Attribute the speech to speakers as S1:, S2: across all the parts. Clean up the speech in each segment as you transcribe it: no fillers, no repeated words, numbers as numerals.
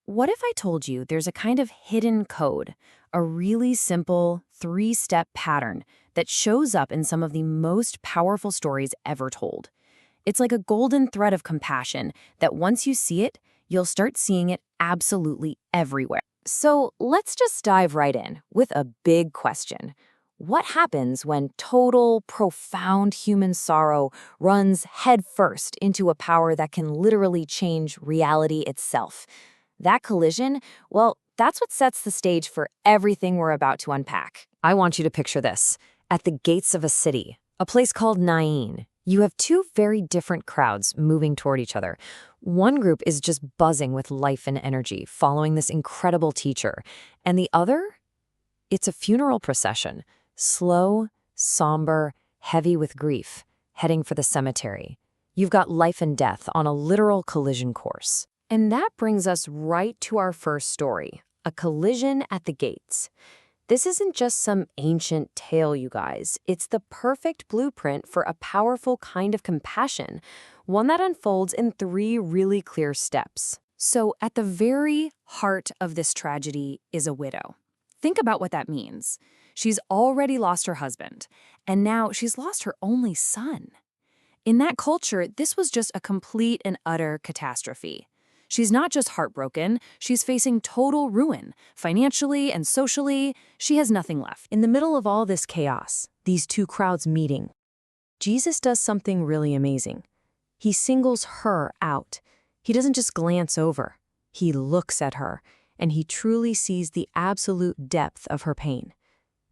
S1: What if I told you there's a kind of hidden code, a really simple three-step pattern that shows up in some of the most powerful stories ever told? It's like a golden thread of compassion that once you see it, you'll start seeing it absolutely everywhere. So let's just dive right in with a big question. What happens when total, profound human sorrow runs headfirst into a power that can literally change reality itself? That collision, well, that's what sets the stage for everything we're about to unpack. I want you to picture this. At the gates of a city, a place called Nain, you have two very different crowds moving toward each other. One group is just buzzing with life and energy, following this incredible teacher. And the other? It's a funeral procession. Slow, somber, heavy with grief, heading for the cemetery. You've got life and death on a literal collision course. And that brings us right to our first story, a collision at the gates. This isn't just some ancient tale, you guys. It's the perfect blueprint for a powerful kind of compassion, one that unfolds in three really clear steps. So at the very heart of this tragedy is a widow. Think about what that means. She's already lost her husband, and now she's lost her only son. In that culture, this was just a complete and utter catastrophe. She's not just heartbroken, she's facing total ruin. Financially and socially, she has nothing left. In the middle of all this chaos, these two crowds meeting, Jesus does something really amazing. He singles her out. He doesn't just glance over. He looks at her, and he truly sees the absolute depth of her pain.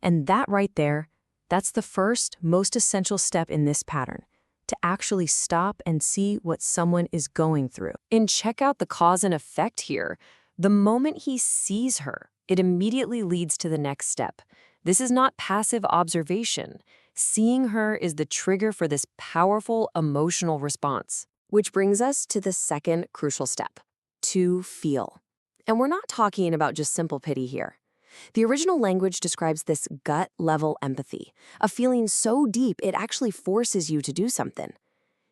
S1: And that right there, that's the first, most essential step in this pattern, to actually stop and see what someone is going through. And check out the cause and effect here. The moment he sees her, it immediately leads to the next step. This is not passive observation. Seeing her is the trigger for this powerful emotional response. Which brings us to the second crucial step, to feel. And we're not talking about just simple pity here. The original language describes this gut-level empathy, a feeling so deep it actually forces you to do something.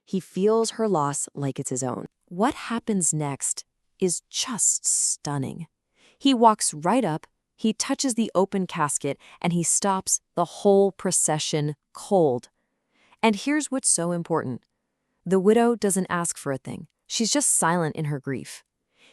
S1: He feels her loss like it's his own. What happens next is just stunning. He walks right up, he touches the open casket, and he stops the whole procession cold. And here's what's so important. The widow doesn't ask for a thing. She's just silent in her grief.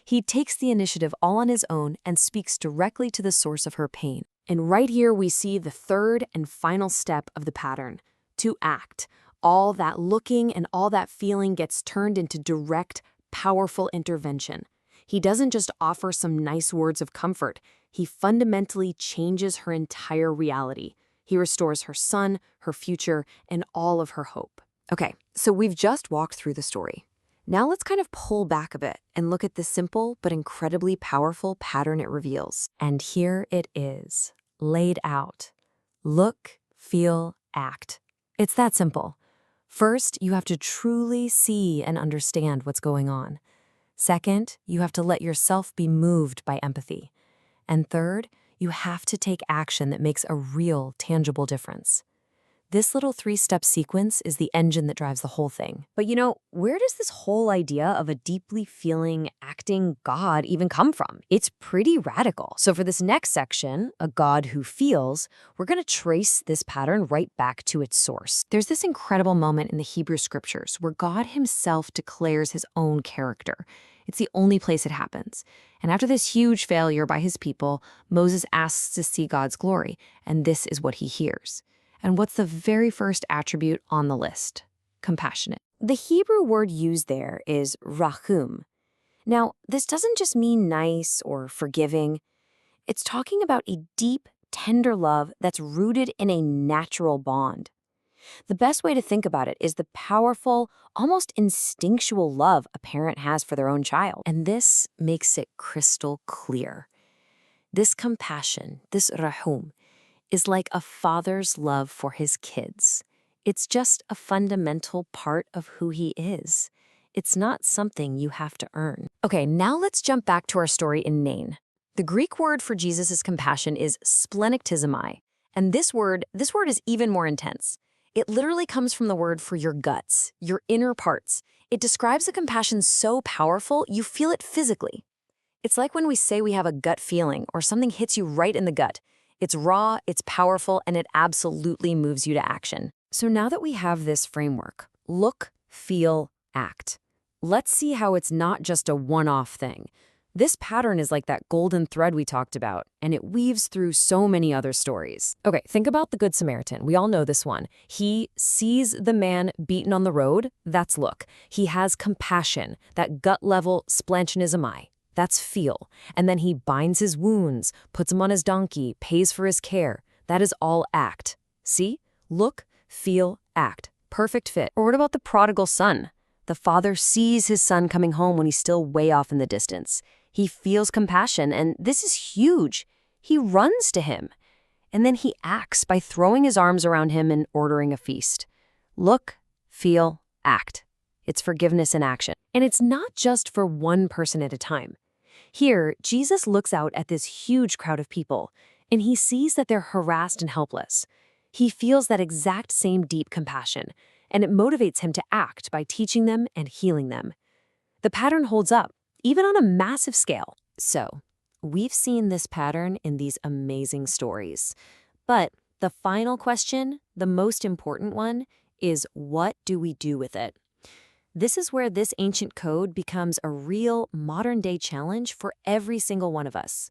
S1: He takes the initiative all on his own and speaks directly to the source of her pain. And right here we see the third and final step of the pattern, to act. All that looking and all that feeling gets turned into direct, powerful intervention. He doesn't just offer some nice words of comfort. He fundamentally changes her entire reality. He restores her son, her future, and all of her hope. Okay, so we've just walked through the story. Now let's kind of pull back a bit and look at the simple but incredibly powerful pattern it reveals. And here it is, laid out. Look, feel, act. It's that simple. First, you have to truly see and understand what's going on. Second, you have to let yourself be moved by empathy. And third, you have to take action that makes a real, tangible difference. This little three-step sequence is the engine that drives the whole thing. But where does this whole idea of a deeply feeling, acting God even come from? It's pretty radical. So for this next section, a God who feels, we're going to trace this pattern right back to its source. There's this incredible moment in the Hebrew scriptures where God himself declares his own character. It's the only place it happens. And after this huge failure by his people, Moses asks to see God's glory, and this is what he hears. And what's the very first attribute on the list? Compassionate. The Hebrew word used there is racham. Now, this doesn't just mean nice or forgiving. It's talking about a deep, tender love that's rooted in a natural bond. The best way to think about it is the powerful, almost instinctual love a parent has for their own child. And this makes it crystal clear. This compassion, this rahum, is like a father's love for his kids. It's just a fundamental part of who he is. It's not something you have to earn. Okay, now let's jump back to our story in Nain. The Greek word for Jesus' compassion is splagchnizomai, and this word is even more intense. It literally comes from the word for your guts, your inner parts. It describes a compassion so powerful, you feel it physically. It's like when we say we have a gut feeling or something hits you right in the gut. It's raw, it's powerful, and it absolutely moves you to action. So now that we have this framework, look, feel, act. Let's see how it's not just a one-off thing. This pattern is like that golden thread we talked about, and it weaves through so many other stories. Okay, think about the Good Samaritan. We all know this one. He sees the man beaten on the road. That's look. He has compassion, that gut-level splagchnizomai. That's feel. And then he binds his wounds, puts him on his donkey, pays for his care. That is all act. See? Look, feel, act. Perfect fit. Or what about the prodigal son? The father sees his son coming home when he's still way off in the distance. He feels compassion, and this is huge. He runs to him. And then he acts by throwing his arms around him and ordering a feast. Look, feel, act. It's forgiveness in action. And it's not just for one person at a time. Here, Jesus looks out at this huge crowd of people, and he sees that they're harassed and helpless. He feels that exact same deep compassion, and it motivates him to act by teaching them and healing them. The pattern holds up, even on a massive scale. So, we've seen this pattern in these amazing stories. But the final question, the most important one, is what do we do with it? This is where this ancient code becomes a real modern-day challenge for every single one of us.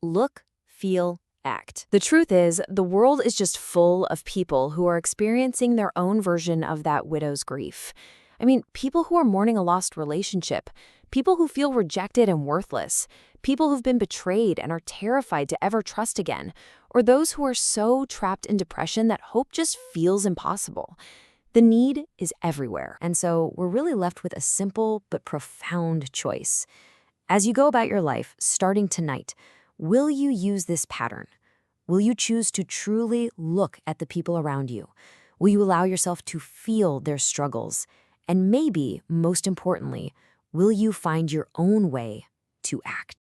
S1: Look, feel, act. The truth is, the world is just full of people who are experiencing their own version of that widow's grief. I mean, people who are mourning a lost relationship, people who feel rejected and worthless, people who've been betrayed and are terrified to ever trust again, or those who are so trapped in depression that hope just feels impossible. The need is everywhere, and so we're really left with a simple but profound choice. As you go about your life, starting tonight, will you use this pattern? Will you choose to truly look at the people around you? Will you allow yourself to feel their struggles? And maybe, most importantly, will you find your own way to act?